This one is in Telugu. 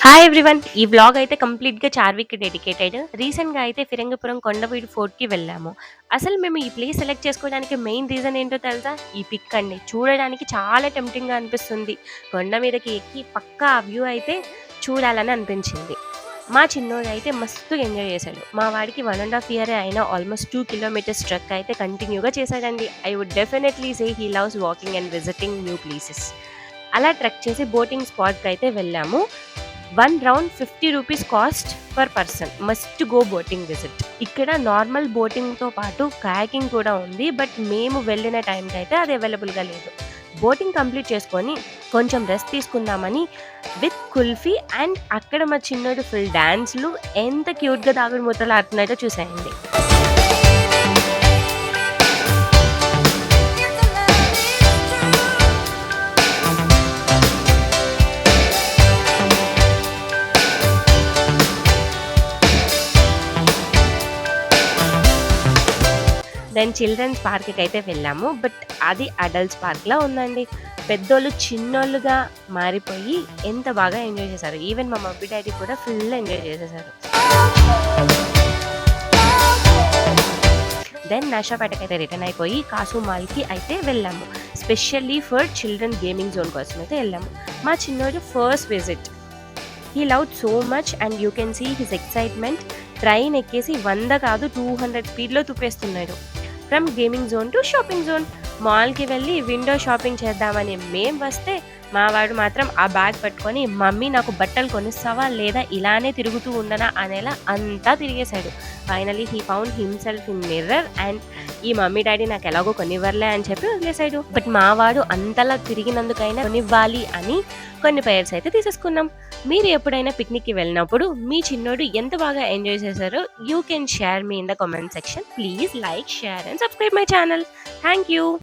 Hi everyone! ఈ వ్లాగ్ అయితే కంప్లీట్‌గా చార్విక్‌కి డెడికేటెడ్. రీసెంట్‌గా అయితే ఫిరంగిపురం కొండవీడు ఫోర్ట్‌కి వెళ్ళాము. అసలు మేము ఈ ప్లేస్ సెలెక్ట్ చేసుకోవడానికి మెయిన్ రీజన్ ఏంటో తెలుసా? ఈ పిక్ అండి. చూడడానికి చాలా టెంప్టింగ్‌గా అనిపిస్తుంది. కొండ మీదకి ఎక్కి పక్కా ఆ వ్యూ అయితే చూడాలని అనిపించింది. మా చిన్నోడైతే మస్తు ఎంజాయ్ చేశాడు. మా వాడికి 1½ ఇయరే అయినా ఆల్మోస్ట్ 2 కిలోమీటర్స్ ట్రెక్ అయితే కంటిన్యూగా చేశాడండి. I would definitely say he loves walking and visiting new places. అలా ట్రెక్ చేసి బోటింగ్ స్పాట్‌కైతే వెళ్ళాము. 1 round 50 rupees cost per person. Must go boating visit. ఇక్కడ నార్మల్ బోటింగ్‌తో పాటు కయాకింగ్ కూడా ఉంది. బట్ మేము వెళ్ళిన టైంకి అయితే అది అవైలబుల్‌గా లేదు. బోటింగ్ కంప్లీట్ చేసుకొని కొంచెం రెస్ట్ తీసుకుందామని విత్ కుల్ఫీ అండ్ అక్కడ మా చిన్నోడు ఫుల్ డాన్స్‌లు ఎంత క్యూట్‌గా దాగుడు మూతలు ఆడుతున్నాడో చూసేయండి. దెన్ చిల్డ్రన్స్ పార్క్‌కి అయితే వెళ్ళాము. బట్ అది అడల్ట్స్ పార్క్‌లా ఉందండి. పెద్దోళ్ళు చిన్నోళ్ళుగా మారిపోయి ఎంత బాగా ఎంజాయ్ చేశారు. ఈవెన్ మా మమ్మీ డ్యాడీ కూడా ఫుల్ ఎంజాయ్ చేసేసారు. దెన్ నర్సాపేటకైతే రిటర్న్ అయిపోయి కాసు మాల్‌కి అయితే వెళ్ళాము. Specially for children gaming zone కోసం అయితే వెళ్ళాము. మా చిన్నోడు first visit. He loved so much and you can see his excitement. Train ఎక్కేసి 100 కాదు 200 స్పీడ్‌లో తుప్పేస్తున్నాడు. From gaming zone to shopping zone. మాల్‌కి వెళ్ళి విండో షాపింగ్ చేద్దామని మేం వస్తే మా వాడు మాత్రం ఆ బ్యాగ్ పట్టుకొని మమ్మీ నాకు బట్టలు కొనిస్తావా లేదా ఇలానే తిరుగుతూ ఉండనా అనేలా అంతా తిరిగేశాడు. Finally he found himself in mirror and ఈ మమ్మీ డాడీ నాకు ఎలాగో కొనివ్వర్లే అని చెప్పి వదిలేశాడు. బట్ మా వాడు అంతలా తిరిగినందుకైనా కొనివ్వాలి అని కొన్ని పెయిర్స్ అయితే తీసేసుకున్నాం. మీరు ఎప్పుడైనా పిక్నిక్‌కి వెళ్ళినప్పుడు మీ చిన్నోడు ఎంత బాగా ఎంజాయ్ చేశారో you can share me in the comment section. Please like, share and subscribe my channel. Thank you.